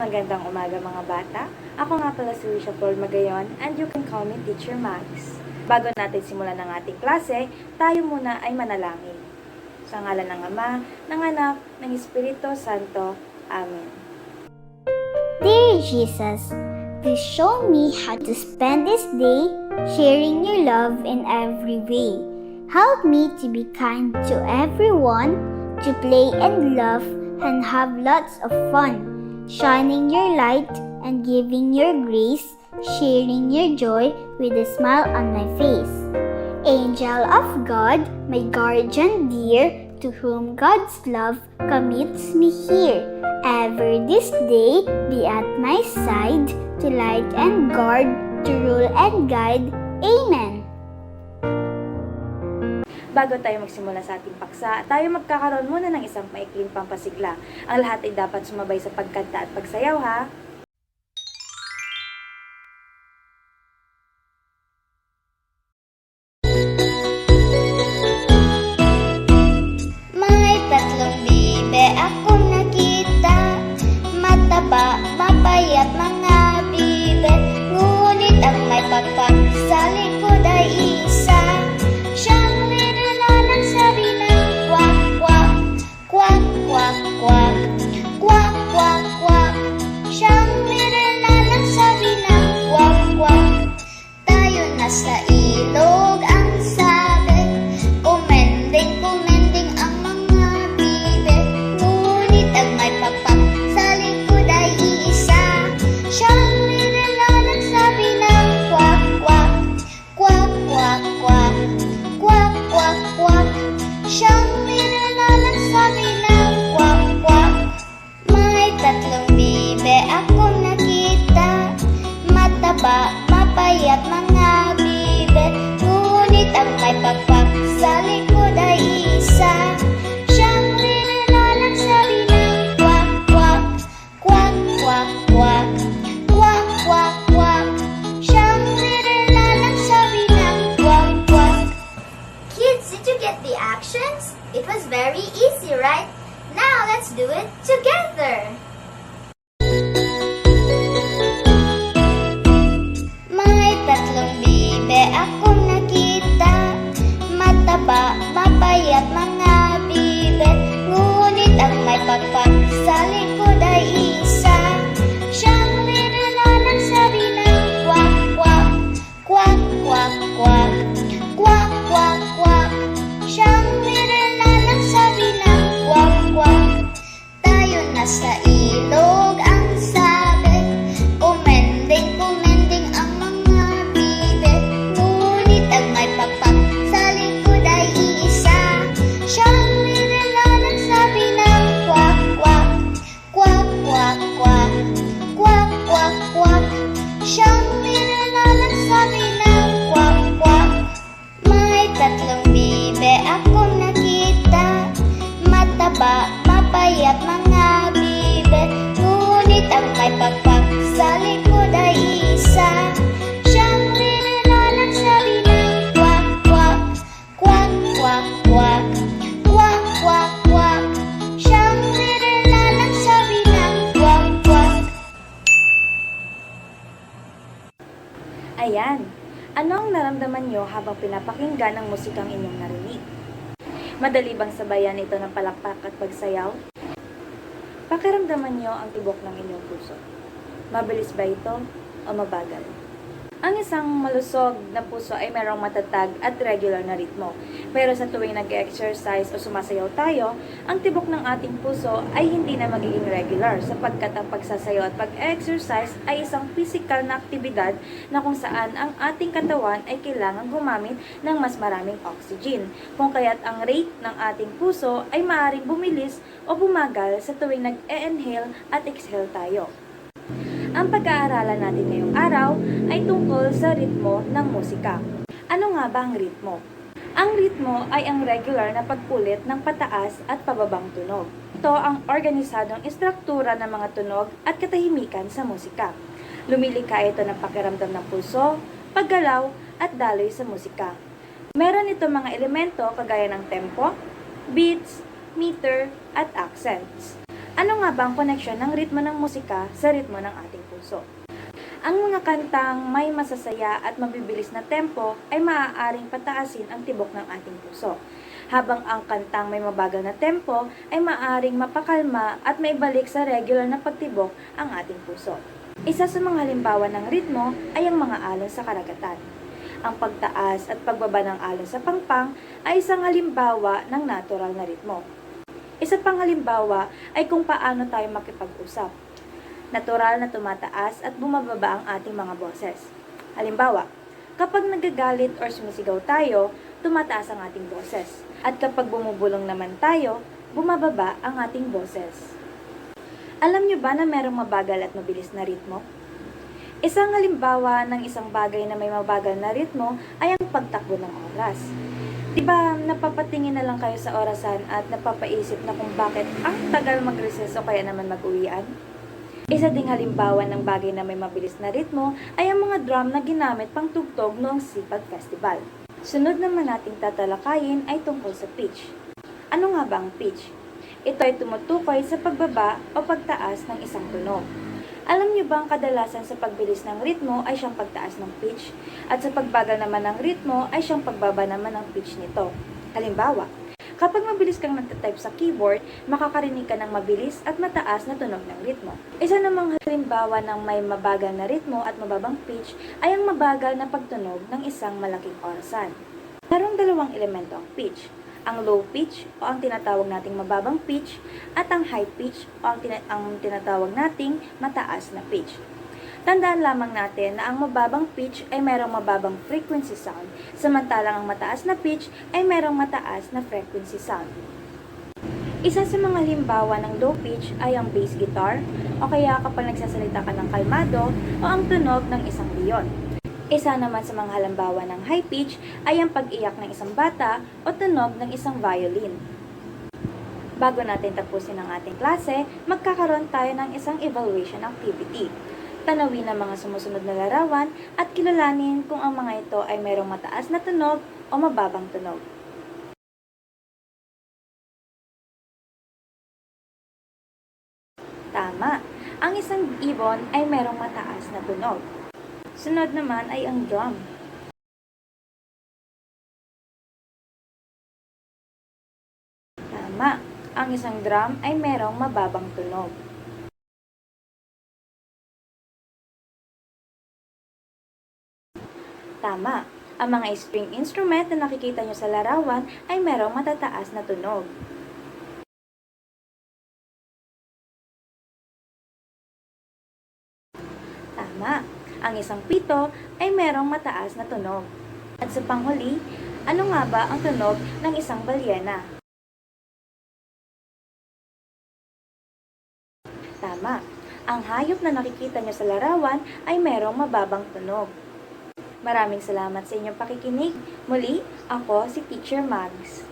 Magandang umaga mga bata. Ako nga pala si Risha Flor Magayon and you can call me Teacher Max. Bago natin simulan ang ating klase, tayo muna ay manalangin. Sa ngalan ng Ama, ng Anak, ng Espiritu Santo. Amen. Dear Jesus, please show me how to spend this day sharing your love in every way. Help me to be kind to everyone, to play and laugh and have lots of fun, shining your light and giving your grace, sharing your joy with a smile on my face. Angel of God, my guardian dear, to whom God's love commits me here. Ever this day be at my side, to light and guard, to rule and guide. Amen. Bago tayo magsimula sa ating paksa, tayo magkakaroon muna ng isang maikling pampasigla. Ang lahat ay dapat sumabay sa pagkanta at pagsayaw ha. May tatlong bibe akong nakita, mataba, mapayat mga bibe, ngunit ang may pakpak sa likod ay isa. Siyang nilalalang sabi ng kwak, kwak, kwak, kwak, kwak, kwak, kwak, kwak. Siyang nilalalang sabi ng kwak, kwak. Tayo na sa ilog ang sabi, kumending, kumending ang mga bibe, ngunit ang may pakpak sa likod ay isa. Siyang nilalalang sabi ng kwak, kwak, kwak, kwak, kwak, kwak, kwak, kwak. Siyang nilalalang sabi ng kwak, kwak. May tatlong bibe akong nakita, mataba, mapayat mga bibe, ngunit ang may pakpak sa likod ay isa. Siyang nilalalang sabi ng kwak, kwak, kwak, kwak, kwak, kwak, kwak, kwak. Siyang nilalalang sabi ng kwak, kwak. Kids, did you get the actions? It was very easy, right? Now let's do it together. May tatlong bibe akong nakita, mataba, mapayat mga bibe, ngunit ang may pakpak sa likod ay isa. Siyang nilalalang sabi ng kwak, kwak, kwak, kwak, kwak, kwak, kwak, kwak. Siyang nilalalang sabi ng kwak, kwak. Tayo na sa ilog ang sabi, kumending, kumending ang mga bibe, ngunit ang may pakpak sa likod ay isa. Siyang nilalalang sabi ng kwak, kwak, kwak, kwak, kwak, kwak, kwak, kwak. Siyang nilalalang sabi ng kwak, kwak. May tatlong bibe akong nakita, mataba, mapayat mga bibe, ngunit ang may pakpak sa likod ay isa. Siyang nilalalang sabi ng kwak, kwak, kwak, kwak, kwak, kwak, kwak, kwak. Siyang nilalalang sabi ng kwak, kwak. Ayan, ano ang naramdaman nyo habang pinapakinggan ang musikang inyong narinig? Madali bang sabayan ito ng palakpak at pagsayaw? Pakiramdaman nyo ang tibok ng inyong puso. Mabilis ba ito o mabagal? Ang isang malusog na puso ay merong matatag at regular na ritmo. Pero sa tuwing nag-exercise o sumasayaw tayo, ang tibok ng ating puso ay hindi na magiging regular sapagkat ang pagsasayaw at pag-exercise ay isang physical na aktibidad na kung saan ang ating katawan ay kailangan gumamit ng mas maraming oxygen. Kung kaya't ang rate ng ating puso ay maaaring bumilis o bumagal sa tuwing nag-e-inhale at exhale tayo. Ang pag-aaralan natin ngayong araw ay tungkol sa ritmo ng musika. Ano nga ba ang ritmo? Ang ritmo ay ang regular na pagpulit ng pataas at pababang tunog. Ito ang organisadong istruktura ng mga tunog at katahimikan sa musika. Lumilikha ito ng pakiramdam ng pulso, paggalaw at daloy sa musika. Meron ito mga elemento kagaya ng tempo, beats, meter at accents. Ano nga ba ang koneksyon ng ritmo ng musika sa ritmo ng ating puso? Ang mga kantang may masasaya at mabibilis na tempo ay maaaring pataasin ang tibok ng ating puso, habang ang kantang may mabagal na tempo ay maaaring mapakalma at maibalik sa regular na pagtibok ang ating puso. Isa sa mga halimbawa ng ritmo ay ang mga alon sa karagatan. Ang pagtaas at pagbaba ng alon sa pangpang ay isang halimbawa ng natural na ritmo. Isa pang halimbawa ay kung paano tayo makipag-usap. Natural na tumataas at bumababa ang ating mga boses. Halimbawa, kapag nagagalit or sumisigaw tayo, tumataas ang ating boses. At kapag bumubulong naman tayo, bumababa ang ating boses. Alam niyo ba na merong mabagal at mabilis na ritmo? Isang halimbawa ng isang bagay na may mabagal na ritmo ay ang pagtakbo ng oras. Diba napapatingin na lang kayo sa orasan at napapaisip na kung bakit ang tagal mag-recess o kaya naman mag-uwian? Isa ding halimbawa ng bagay na may mabilis na ritmo ay ang mga drum na ginamit pang tugtog noong Sipag Festival. Sunod naman nating tatalakayin ay tungkol sa pitch. Ano nga ba ang pitch? Ito ay tumutukoy sa pagbaba o pagtaas ng isang tunog. Alam niyo ba ang kadalasan sa pagbilis ng ritmo ay siyang pagtaas ng pitch at sa pagbagal naman ng ritmo ay siyang pagbaba naman ng pitch nito. Halimbawa, kapag mabilis kang nagtatype sa keyboard, makakarinig ka ng mabilis at mataas na tunog ng ritmo. Isa namang halimbawa ng may mabagal na ritmo at mababang pitch ay ang mabagal na pagtunog ng isang malaking orasan. Mayroong dalawang elemento ang pitch. Ang low pitch o ang tinatawag nating mababang pitch at ang high pitch o ang tinatawag nating mataas na pitch. Tandaan lamang natin na ang mababang pitch ay mayroong mababang frequency sound, samantalang ang mataas na pitch ay mayroong mataas na frequency sound. Isa sa mga halimbawa ng low pitch ay ang bass guitar o kaya kapag nagsasalita ka ng kalmado o ang tunog ng isang leon. Isa naman sa mga halimbawa ng high pitch ay ang pag-iyak ng isang bata o tunog ng isang violin. Bago natin tapusin ang ating klase, magkakaroon tayo ng isang evaluation activity. Tanawin ang mga sumusunod na larawan at kilalanin kung ang mga ito ay mayroong mataas na tunog o mababang tunog. Tama, ang isang ibon ay mayroong mataas na tunog. Sunod naman ay ang drum. Tama, ang isang drum ay mayroong mababang tunog. Tama, ang mga string instrument na nakikita nyo sa larawan ay mayroong matataas na tunog. Tama, ang isang pito ay mayroong mataas na tunog. At sa panghuli, ano nga ba ang tunog ng isang balyena? Tama, ang hayop na nakikita nyo sa larawan ay mayroong mababang tunog. Maraming salamat sa inyong pakikinig. Muli, ako si Teacher Mags.